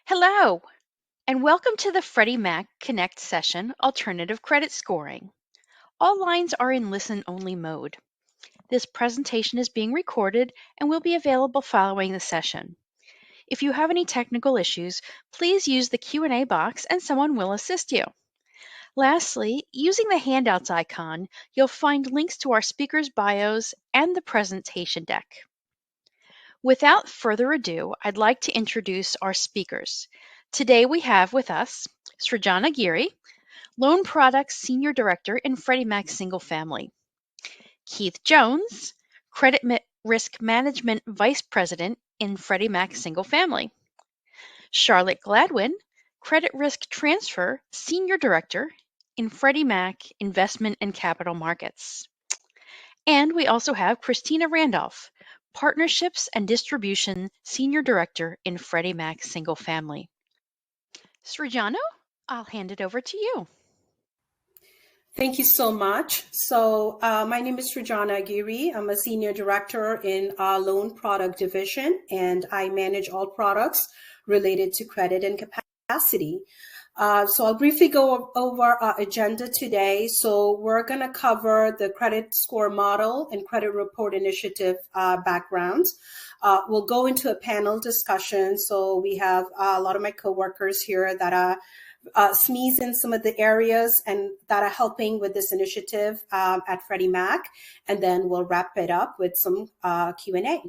Hello, and welcome to the Freddie Mac Connect session, Alternative Credit Scoring. All lines are in listen-only mode. This presentation is being recorded and will be available following the session. If you have any technical issues, please use the Q&A box and someone will assist you. Lastly, using the handouts icon, you'll find links to our speakers' bios and the presentation deck. Without further ado, I'd like to introduce our speakers. Today we have with us Srijana Giri, Loan Products Senior Director in Freddie Mac Single Family; Keith Jones, Risk Management Vice President in Freddie Mac Single Family; Charlotte Gladwin, Credit Risk Transfer Senior Director in Freddie Mac Investment and Capital Markets. And we also have Christina Randolph, Partnerships and Distribution Senior Director in Freddie Mac Single Family. Srijana, I'll hand it over to you. Thank you so much. My name is Srijana Giri. I'm a Senior Director in our Loan Product Division, and I manage all products related to credit and capacity. I'll briefly go over our agenda today. So we're going to cover the credit score model and credit report initiative backgrounds. We'll go into a panel discussion. So we have a lot of my coworkers here that are SMEs in some of the areas and that are helping with this initiative at Freddie Mac, and then we'll wrap it up with some Q&A.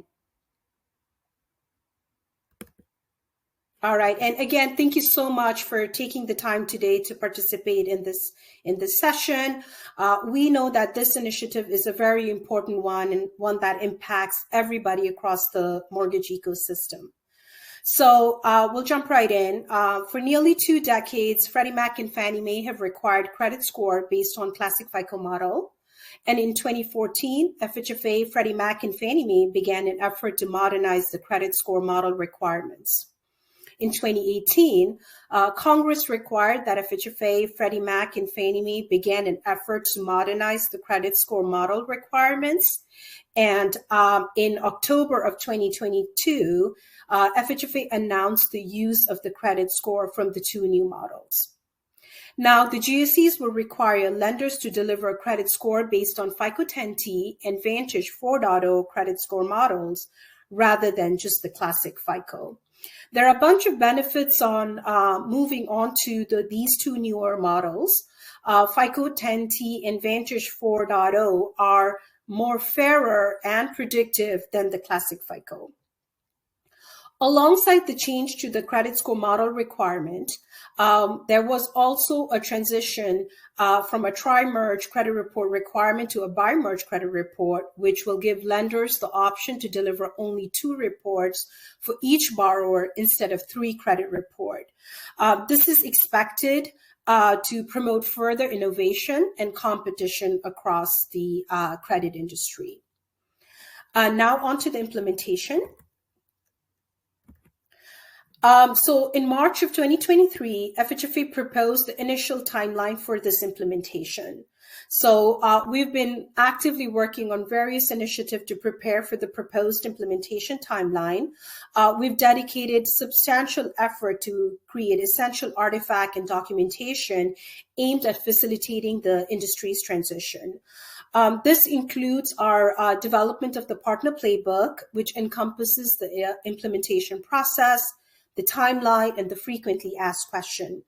All right, and again, thank you so much for taking the time today to participate in this session. We know that this initiative is a very important one and one that impacts everybody across the mortgage ecosystem. So we'll jump right in. For nearly 2 decades, Freddie Mac and Fannie Mae have required credit score based on classic FICO model. And in 2014, FHFA, Freddie Mac, and Fannie Mae began an effort to modernize the credit score model requirements. In 2018, Congress required that FHFA, Freddie Mac, and Fannie Mae began an effort to modernize the credit score model requirements. And in October of 2022, FHFA announced the use of the credit score from the 2 new models. Now, the GSEs will require lenders to deliver a credit score based on FICO 10T and Vantage 4.0 credit score models rather than just the classic FICO. There are a bunch of benefits on moving on to these 2 newer models. FICO 10T and Vantage 4.0 are more fairer and predictive than the classic FICO. Alongside the change to the credit score model requirement, there was also a transition from a tri-merge credit report requirement to a bi-merge credit report, which will give lenders the option to deliver only 2 reports for each borrower instead of 3 credit reports. This is expected to promote further innovation and competition across the credit industry. Now on to the implementation. So in March of 2023, FHFA proposed the initial timeline for this implementation. So we've been actively working on various initiatives to prepare for the proposed implementation timeline. We've dedicated substantial effort to create essential artifact and documentation aimed at facilitating the industry's transition. This includes our development of the partner playbook, which encompasses the implementation process, the timeline, and the frequently asked question.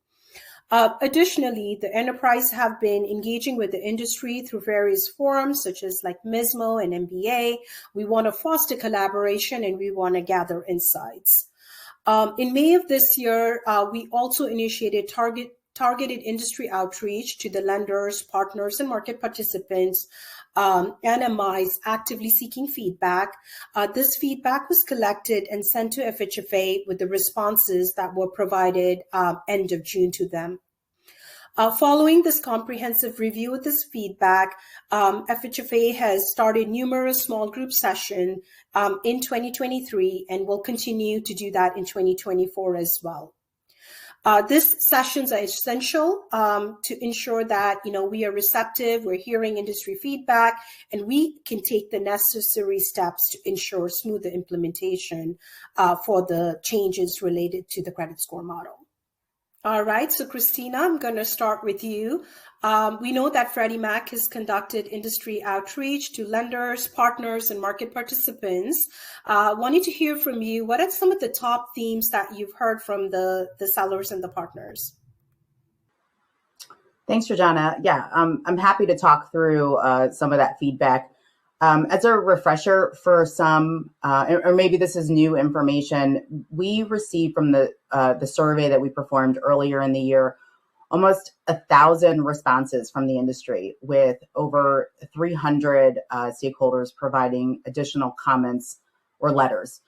Additionally, the enterprise have been engaging with the industry through various forums such as like MISMO and MBA. We want to foster collaboration and we want to gather insights. In May of this year, we also initiated targeted industry outreach to the lenders, partners, and market participants, and MIs actively seeking feedback. This feedback was collected and sent to FHFA with the responses that were provided end of June to them. Following this comprehensive review of this feedback, FHFA has started numerous small group sessions in 2023 and will continue to do that in 2024 as well. These sessions are essential to ensure that we are receptive, we're hearing industry feedback, and we can take the necessary steps to ensure smoother implementation for the changes related to the credit score model. All right, so Christina, I'm going to start with you. We know that Freddie Mac has conducted industry outreach to lenders, partners, and market participants. Wanted to hear from you, what are some of the top themes that you've heard from the sellers and the partners? Thanks, Rajana. Yeah, I'm happy to talk through some of that feedback. As a refresher for some, or maybe this is new information, we received from the survey that we performed earlier in the year almost 1,000 responses from the industry, with over 300 stakeholders providing additional comments or letters.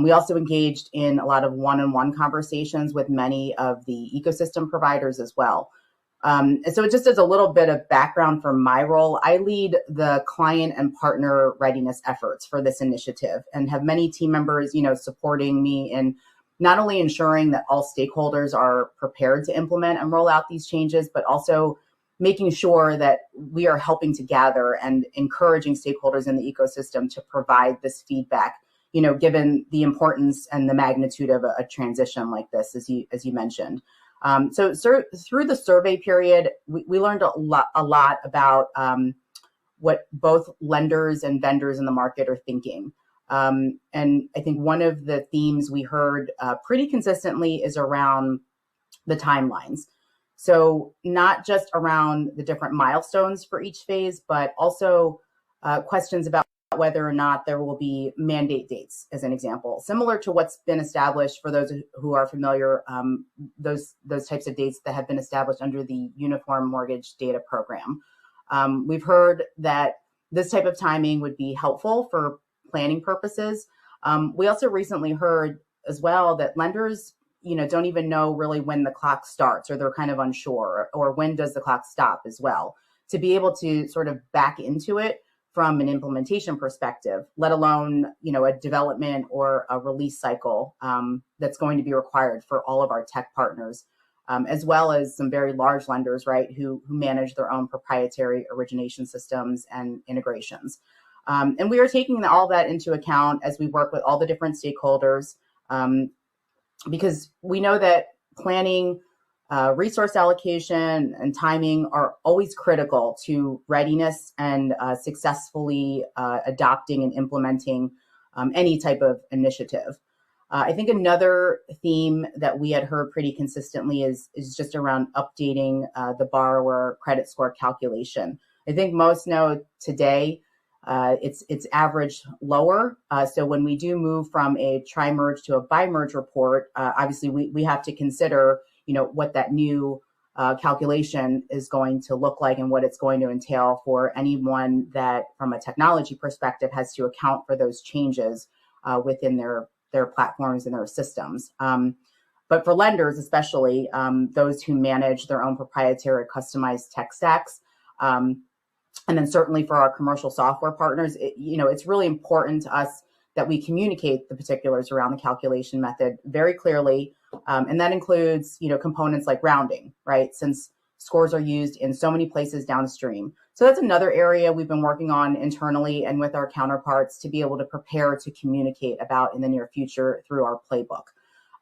We also engaged in a lot of one-on-one conversations with many of the ecosystem providers as well. So just as a little bit of background for my role, I lead the client and partner readiness efforts for this initiative and have many team members, supporting me in not only ensuring that all stakeholders are prepared to implement and roll out these changes, but also making sure that we are helping to gather and encouraging stakeholders in the ecosystem to provide this feedback, given the importance and the magnitude of a transition like this, as you mentioned. So through the survey period, we learned a lot about what both lenders and vendors in the market are thinking. And I think one of the themes we heard pretty consistently is around the timelines. So not just around the different milestones for each phase, but also questions about whether or not there will be mandate dates, as an example, similar to what's been established for those who are familiar, those types of dates that have been established under the Uniform Mortgage Data Program. We've heard that this type of timing would be helpful for planning purposes. We also recently heard as well that lenders, don't even know really when the clock starts, or they're kind of unsure, or when does the clock stop as well. To be able to sort of back into it from an implementation perspective, let alone, a development or a release cycle that's going to be required for all of our tech partners, as well as some very large lenders, right, who manage their own proprietary origination systems and integrations. And we are taking all that into account as we work with all the different stakeholders, because we know that planning, resource allocation, and timing are always critical to readiness and successfully adopting and implementing any type of initiative. I think another theme that we had heard pretty consistently is just around updating the borrower credit score calculation. I think most know today it's averaged lower. So when we do move from a tri-merge to a bi-merge report, obviously we have to consider what that new calculation is going to look like and what it's going to entail for anyone that, from a technology perspective, has to account for those changes within their platforms and their systems. But for lenders, especially those who manage their own proprietary customized tech stacks, and then certainly for our commercial software partners, it's really important to us that we communicate the particulars around the calculation method very clearly. And that includes, components like rounding, right? Since scores are used in so many places downstream. So that's another area we've been working on internally and with our counterparts to be able to prepare to communicate about in the near future through our playbook.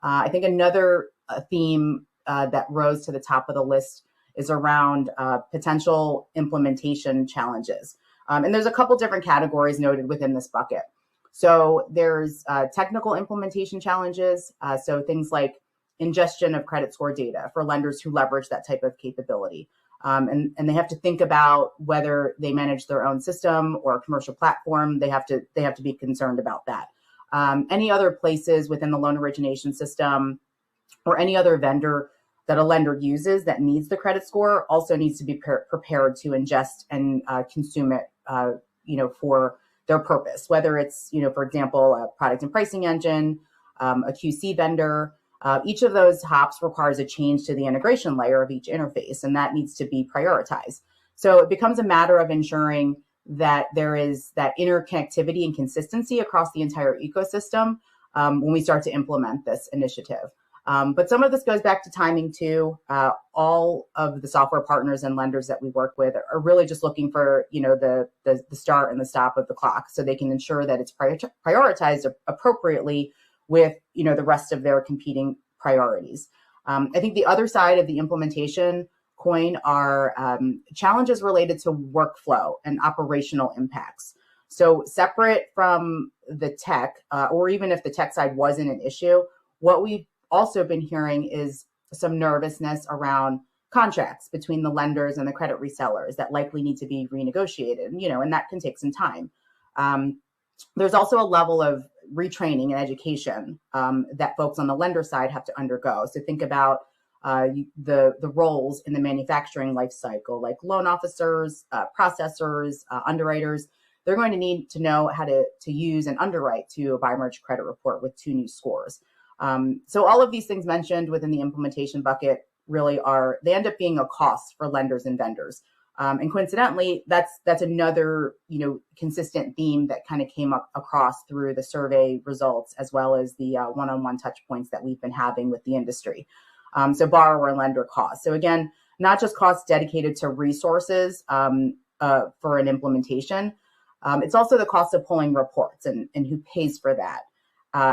I think another theme that rose to the top of the list is around potential implementation challenges. And there's a couple different categories noted within this bucket. So there's technical implementation challenges. So things like ingestion of credit score data for lenders who leverage that type of capability. And they have to think about whether they manage their own system or a commercial platform. They have to be concerned about that. Any other places within the loan origination system or any other vendor that a lender uses that needs the credit score also needs to be prepared to ingest and consume it, for their purpose, whether it's, for example, a product and pricing engine, a QC vendor. Each of those hops requires a change to the integration layer of each interface, and that needs to be prioritized. So it becomes a matter of ensuring that there is that interconnectivity and consistency across the entire ecosystem when we start to implement this initiative. But some of this goes back to timing too. All of the software partners and lenders that we work with are really just looking for, the start and the stop of the clock, so they can ensure that it's prioritized appropriately with, the rest of their competing priorities. I think the other side of the implementation coin are challenges related to workflow and operational impacts. So separate from the tech, or even if the tech side wasn't an issue, what we've also been hearing is some nervousness around contracts between the lenders and the credit resellers that likely need to be renegotiated, and that can take some time. There's also a level of retraining and education that folks on the lender side have to undergo. So think about the roles in the manufacturing life cycle, like loan officers, processors, underwriters. They're going to need to know how to use and underwrite to a bi-merge credit report with 2 new scores. So all of these things mentioned within the implementation bucket really they end up being a cost for lenders and vendors. And coincidentally, that's another, consistent theme that kind of came up across through the survey results, as well as the one-on-one touch points that we've been having with the industry. So borrower and lender costs. So again, not just costs dedicated to resources for an implementation. It's also the cost of pulling reports and who pays for that.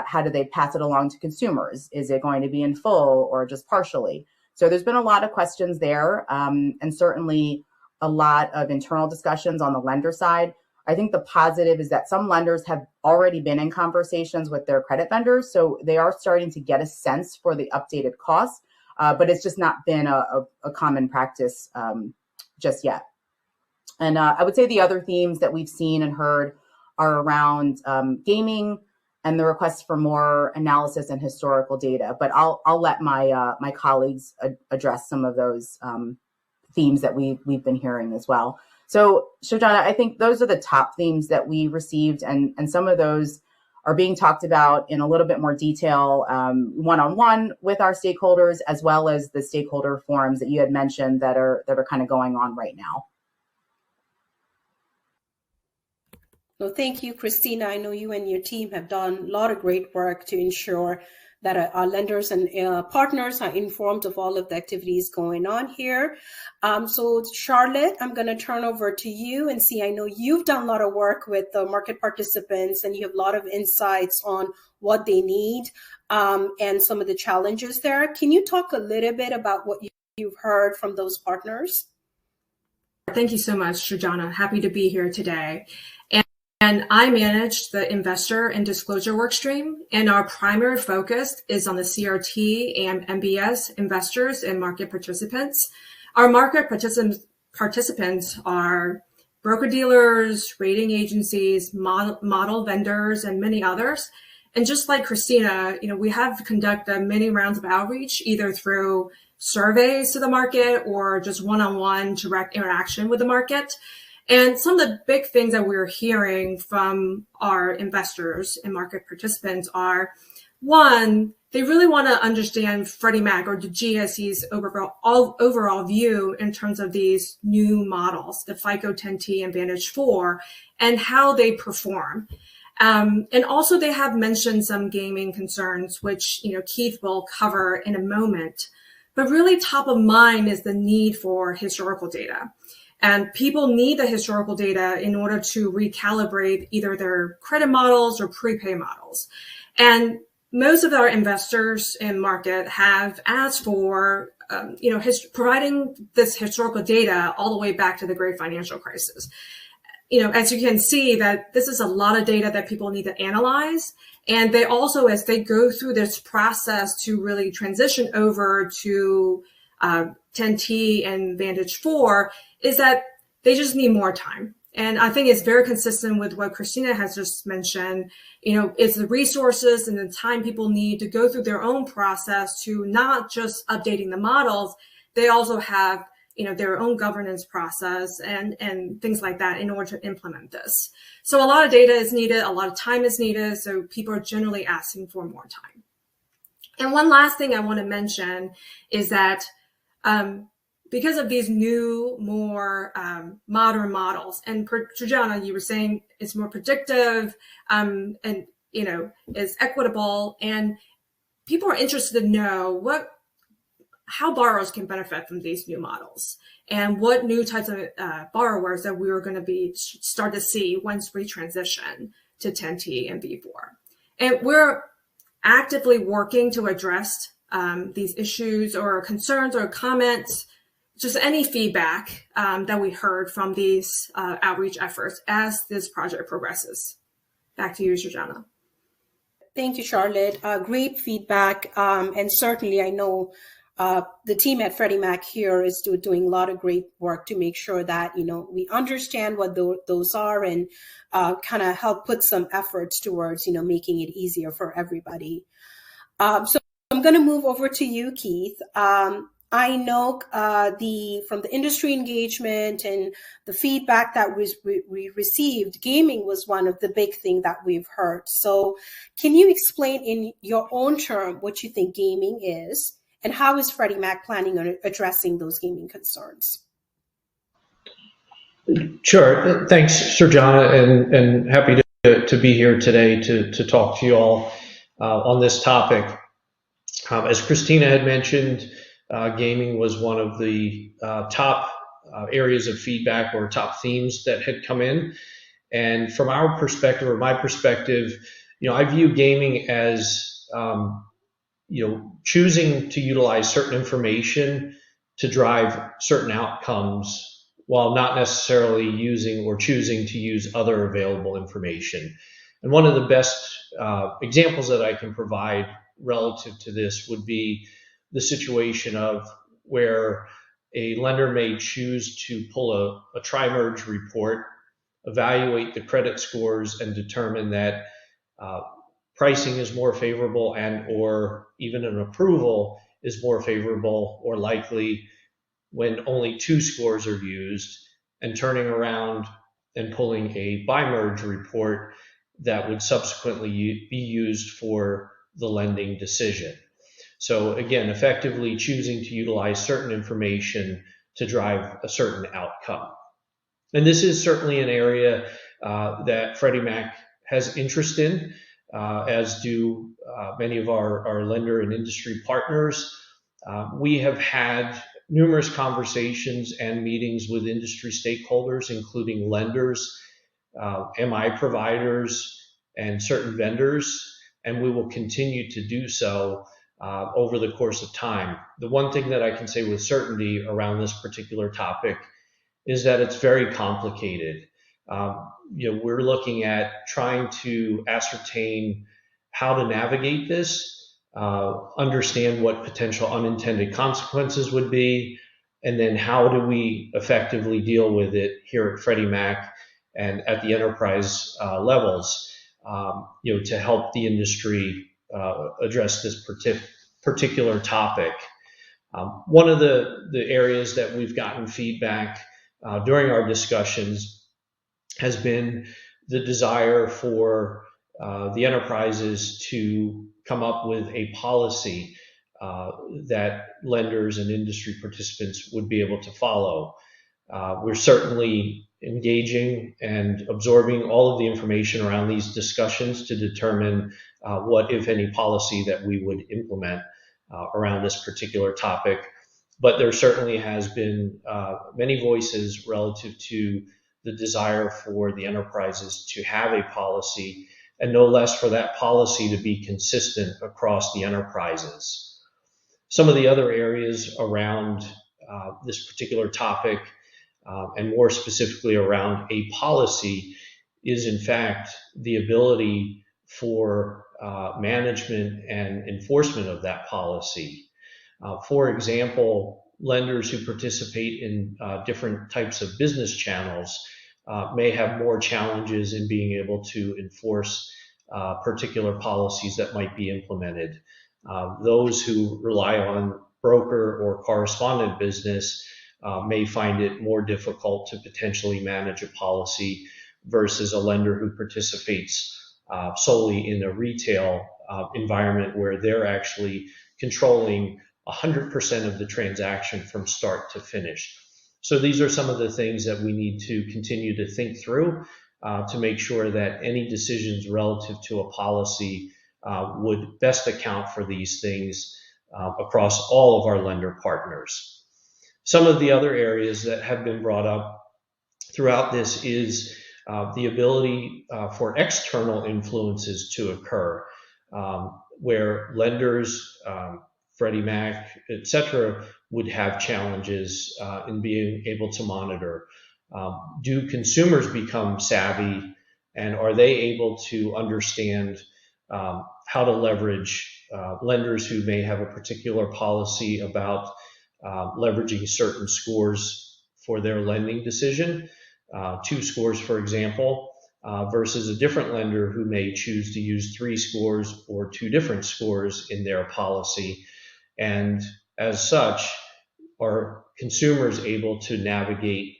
How do they pass it along to consumers? Is it going to be in full or just partially? So there's been a lot of questions there, and certainly a lot of internal discussions on the lender side. I think the positive is that some lenders have already been in conversations with their credit vendors, so they are starting to get a sense for the updated costs, but it's just not been a common practice just yet. And I would say the other themes that we've seen and heard are around gaming and the requests for more analysis and historical data. But I'll let my colleagues address some of those themes that we've been hearing as well. So Shoshana, I think those are the top themes that we received, and some of those are being talked about in a little bit more detail one-on-one with our stakeholders, as well as the stakeholder forums that you had mentioned that are kind of going on right now. Well, thank you, Christina. I know you and your team have done a lot of great work to ensure that our lenders and partners are informed of all of the activities going on here. So Charlotte, I'm going to turn over to you and see, I know you've done a lot of work with the market participants and you have a lot of insights on what they need and some of the challenges there. Can you talk a little bit about what you've heard from those partners? Thank you so much, Shoshana. Happy to be here today. And I manage the investor and disclosure workstream, and our primary focus is on the CRT and MBS investors and market participants. Our market participants are broker-dealers, rating agencies, model vendors, and many others. And just like Christina, we have conducted many rounds of outreach, either through surveys to the market or just one-on-one direct interaction with the market. And some of the big things that we're hearing from our investors and market participants are, one, they really want to understand Freddie Mac or the GSE's overall view in terms of these new models, the FICO 10T and VantageScore, and how they perform. And also they have mentioned some gaming concerns, which Keith will cover in a moment. But really top of mind is the need for historical data. And people need the historical data in order to recalibrate either their credit models or prepay models. And most of our investors in market have asked for, providing this historical data all the way back to the great financial crisis. As you can see, that this is a lot of data that people need to analyze. And they also, as they go through this process to really transition over to 10T and VantageScore, is that they just need more time. And I think it's very consistent with what Christina has just mentioned. It's the resources and the time people need to go through their own process to not just updating the models. They also have, their own governance process and things like that in order to implement this. So a lot of data is needed, a lot of time is needed. So people are generally asking for more time. And one last thing I want to mention is that because of these new, more modern models, and Shoshana, you were saying it's more predictive and is equitable, and people are interested to know how borrowers can benefit from these new models and what new types of borrowers that we are going to start to see once we transition to 10T and V4. And we're actively working to address these issues or concerns or comments, just any feedback that we heard from these outreach efforts as this project progresses. Back to you, Srijana. Thank you, Charlotte. Great feedback. And certainly I know the team at Freddie Mac here is doing a lot of great work to make sure that, we understand what those are and kind of help put some efforts towards, making it easier for everybody. So I'm going to move over to you, Keith. I know from the industry engagement and the feedback that we received, gaming was one of the big things that we've heard. So can you explain in your own term what you think gaming is, and how is Freddie Mac planning on addressing those gaming concerns? Sure. Thanks, Srijana, and happy to be here today to talk to you all on this topic. As Christina had mentioned, gaming was one of the top areas of feedback or top themes that had come in. And from our perspective, or my perspective, I view gaming as, choosing to utilize certain information to drive certain outcomes while not necessarily using or choosing to use other available information. And one of the best examples that I can provide relative to this would be the situation of where a lender may choose to pull a tri-merge report, evaluate the credit scores, and determine that pricing is more favorable or even an approval is more favorable or likely when only 2 scores are used, and turning around and pulling a bi-merge report that would subsequently be used for the lending decision. So again, effectively choosing to utilize certain information to drive a certain outcome. And this is certainly an area that Freddie Mac has interest in, as do many of our lender and industry partners. We have had numerous conversations and meetings with industry stakeholders, including lenders, MI providers, and certain vendors, and we will continue to do so over the course of time. The one thing that I can say with certainty around this particular topic is that it's very complicated. We're looking at trying to ascertain how to navigate this, understand what potential unintended consequences would be, and then how do we effectively deal with it here at Freddie Mac and at the enterprise levels, to help the industry address this particular topic. One of the areas that we've gotten feedback during our discussions has been the desire for the enterprises to come up with a policy that lenders and industry participants would be able to follow. We're certainly engaging and absorbing all of the information around these discussions to determine what, if any, policy that we would implement around this particular topic. But there certainly has been many voices relative to the desire for the enterprises to have a policy, and no less for that policy to be consistent across the enterprises. Some of the other areas around this particular topic, and more specifically around a policy, is in fact the ability for management and enforcement of that policy. For example, lenders who participate in different types of business channels may have more challenges in being able to enforce particular policies that might be implemented. Those who rely on broker or correspondent business may find it more difficult to potentially manage a policy versus a lender who participates solely in a retail environment where they're actually controlling 100% of the transaction from start to finish. So these are some of the things that we need to continue to think through to make sure that any decisions relative to a policy would best account for these things across all of our lender partners. Some of the other areas that have been brought up throughout this is the ability for external influences to occur, where lenders, Freddie Mac, et cetera, would have challenges in being able to monitor. Do consumers become savvy, and are they able to understand how to leverage lenders who may have a particular policy about leveraging certain scores for their lending decision, 2 scores, for example, versus a different lender who may choose to use 3 scores or 2 different scores in their policy. And as such, are consumers able to navigate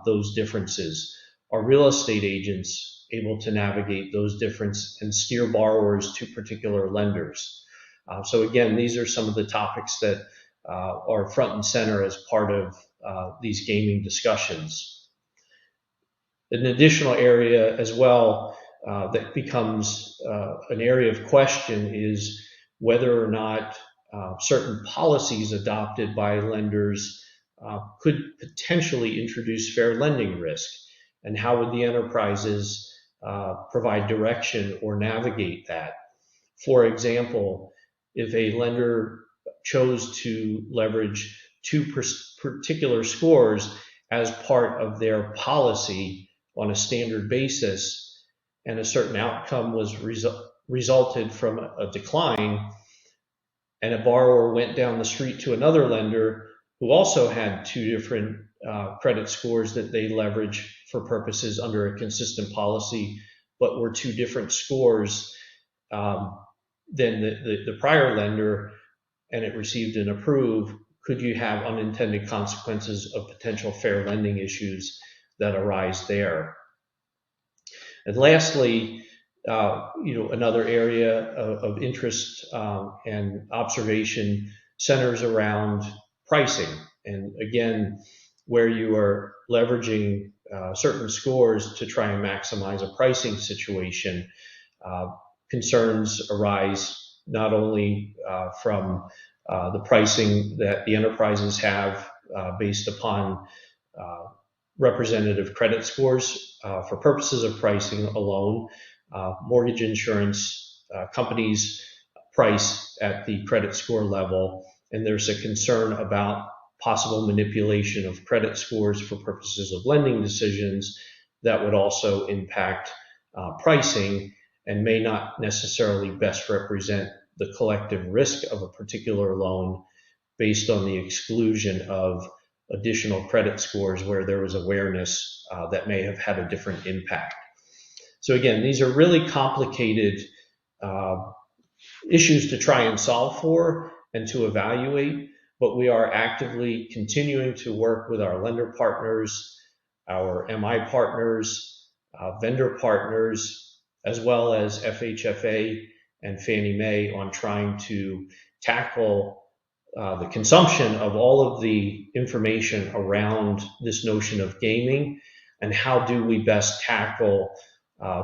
those differences? Are real estate agents able to navigate those differences and steer borrowers to particular lenders? So again, these are some of the topics that are front and center as part of these gaming discussions. An additional area as well that becomes an area of question is whether or not certain policies adopted by lenders could potentially introduce fair lending risk, and how would the enterprises provide direction or navigate that. For example, if a lender chose to leverage 2 particular scores as part of their policy on a standard basis, and a certain outcome was resulted from a decline, and a borrower went down the street to another lender who also had 2 different credit scores that they leverage for purposes under a consistent policy, but were 2 different scores than the prior lender, and it received an approve, could you have unintended consequences of potential fair lending issues that arise there? And lastly, another area of interest and observation centers around pricing. And again, where you are leveraging certain scores to try and maximize a pricing situation, concerns arise not only from the pricing that the enterprises have based upon representative credit scores for purposes of pricing alone. Mortgage insurance companies price at the credit score level, and there's a concern about possible manipulation of credit scores for purposes of lending decisions that would also impact pricing and may not necessarily best represent the collective risk of a particular loan based on the exclusion of additional credit scores where there was awareness that may have had a different impact. So again, these are really complicated issues to try and solve for and to evaluate, but we are actively continuing to work with our lender partners, our MI partners, vendor partners, as well as FHFA and Fannie Mae on trying to tackle the consumption of all of the information around this notion of gaming, and how do we best tackle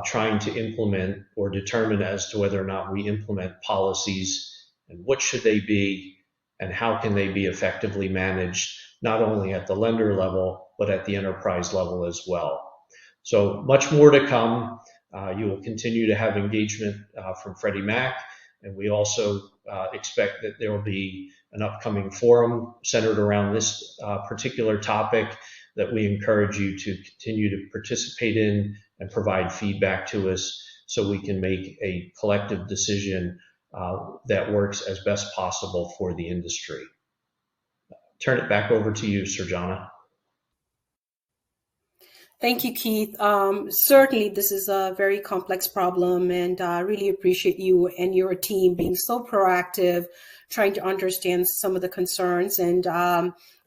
trying to implement or determine as to whether or not we implement policies, and what should they be, and how can they be effectively managed, not only at the lender level, but at the enterprise level as well. So much more to come. You will continue to have engagement from Freddie Mac, and we also expect that there will be an upcoming forum centered around this particular topic that we encourage you to continue to participate in and provide feedback to us so we can make a collective decision that works as best possible for the industry. Turn it back over to you, Sirjana. Thank you, Keith. Certainly, this is a very complex problem, and I really appreciate you and your team being so proactive, trying to understand some of the concerns. And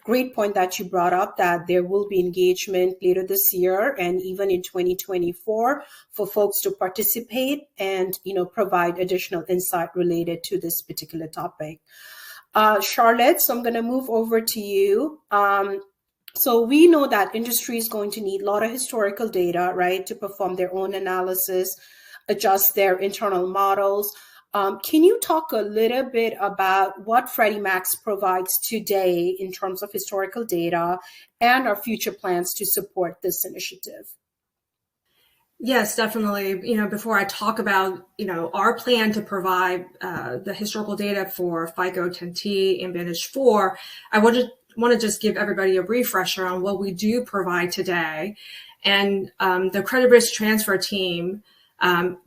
great point that you brought up, that there will be engagement later this year and even in 2024 for folks to participate and provide additional insight related to this particular topic. Charlotte, so I'm going to move over to you. So we know that industry is going to need a lot of historical data, right, to perform their own analysis, adjust their internal models. Can you talk a little bit about what Freddie Mac provides today in terms of historical data and our future plans to support this initiative? Yes, definitely. Before I talk about, our plan to provide the historical data for FICO 10T and VantageScore, I want to just give everybody a refresher on what we do provide today. And the credit risk transfer team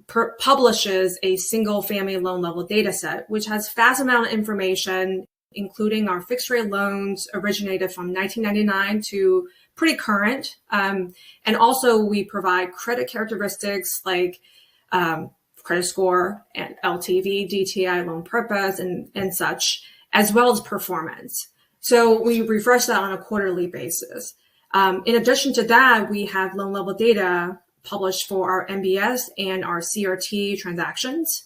publishes a single family loan level data set, which has vast amount of information, including our fixed rate loans originated from 1999 to pretty current. And also we provide credit characteristics like credit score and LTV, DTI, loan purpose, and such, as well as performance. So we refresh that on a quarterly basis. In addition to that, we have loan level data published for our MBS and our CRT transactions.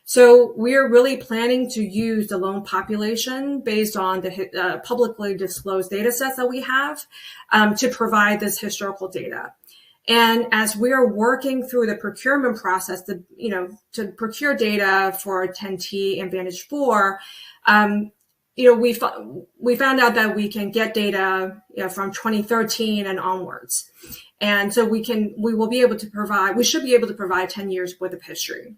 So we're really planning to use the loan population based on the publicly disclosed data sets that we have to provide this historical data. And as we're working through the procurement process, to procure data for 10T and VantageScore, we found out that we can get data from 2013 and onwards. And so we should be able to provide 10 years worth of history.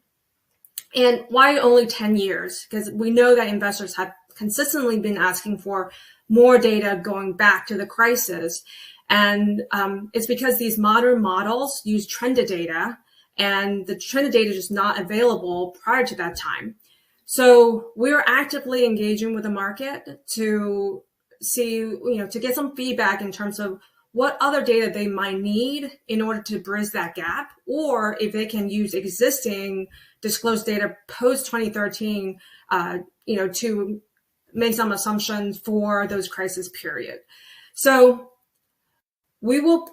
And why only 10 years? Because we know that investors have consistently been asking for more data going back to the crisis. And it's because these modern models use trended data, and the trended data is just not available prior to that time. So we're actively engaging with the market to see, to get some feedback in terms of what other data they might need in order to bridge that gap, or if they can use existing disclosed data post 2013, to make some assumptions for those crisis period. So we will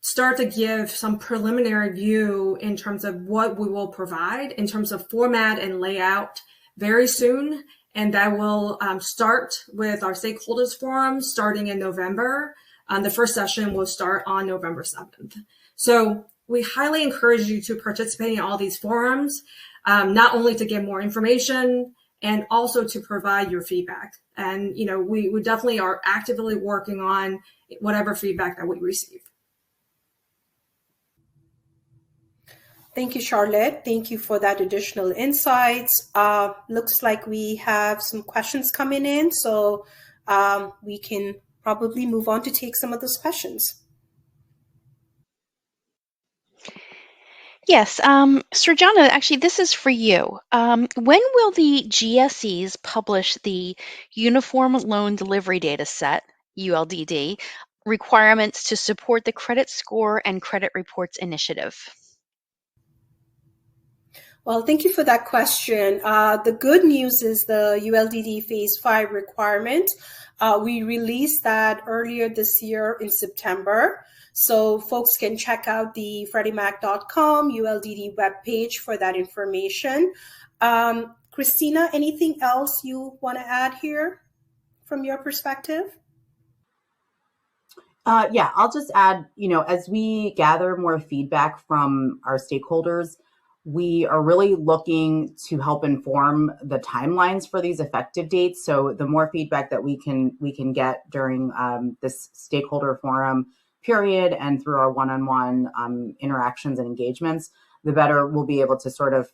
start to give some preliminary view in terms of what we will provide in terms of format and layout very soon. And that will start with our stakeholders forum starting in November. The first session will start on November 7th. So we highly encourage you to participate in all these forums, not only to get more information and also to provide your feedback. And, we definitely are actively working on whatever feedback that we receive. Thank you, Charlotte. Thank you for that additional insights. Looks like we have some questions coming in, so we can probably move on to take some of those questions. Yes, Srijana, actually, this is for you. When will the GSEs publish the Uniform Loan Delivery Data Set, ULDD, requirements to support the Credit Score and Credit Reports Initiative? Well, thank you for that question. The good news is the ULDD Phase 5 requirement. We released that earlier this year in September. So folks can check out the freddiemac.com ULDD webpage for that information. Christina, anything else you want to add here from your perspective? Yeah, I'll just add, as we gather more feedback from our stakeholders, we are really looking to help inform the timelines for these effective dates. So the more feedback that we can get during this stakeholder forum period and through our one-on-one interactions and engagements, the better we'll be able to sort of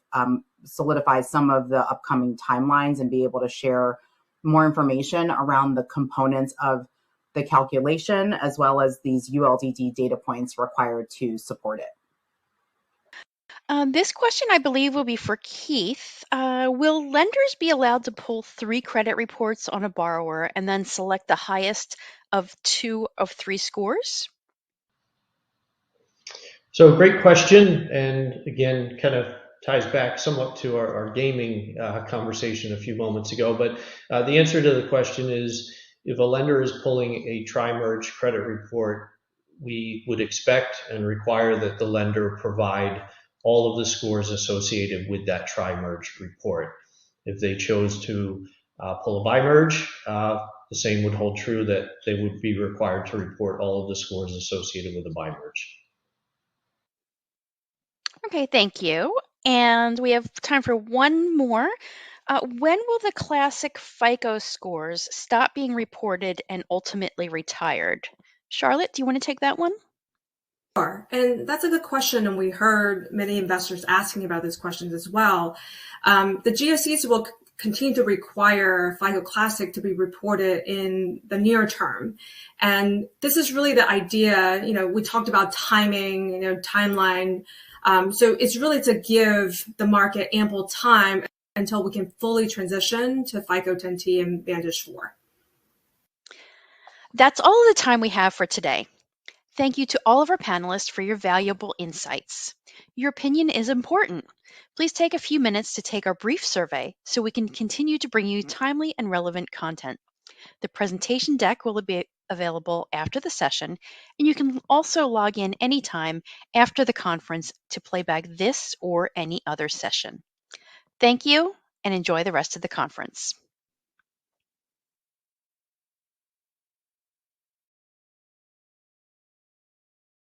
solidify some of the upcoming timelines and be able to share more information around the components of the calculation as well as these ULDD data points required to support it. This question, I believe, will be for Keith. Will lenders be allowed to pull 3 credit reports on a borrower and then select the highest of 2 of 3 scores? So great question. And again, kind of ties back somewhat to our gaming conversation a few moments ago. But the answer to the question is, if a lender is pulling a tri-merge credit report, we would expect and require that the lender provide all of the scores associated with that tri-merge report. If they chose to pull a bi-merge, the same would hold true, that they would be required to report all of the scores associated with a bi-merge. Okay, thank you. And we have time for one more. When will the classic FICO scores stop being reported and ultimately retired? Charlotte, do you want to take that one? Sure. And that's a good question. And we heard many investors asking about these questions as well. The GSEs will continue to require FICO Classic to be reported in the near term. And this is really the idea, we talked about timing, timeline. So it's really to give the market ample time until we can fully transition to FICO 10T and Vantage 4. That's all the time we have for today. Thank you to all of our panelists for your valuable insights. Your opinion is important. Please take a few minutes to take our brief survey so we can continue to bring you timely and relevant content. The presentation deck will be available after the session, and you can also log in anytime after the conference to play back this or any other session. Thank you, and enjoy the rest of the conference.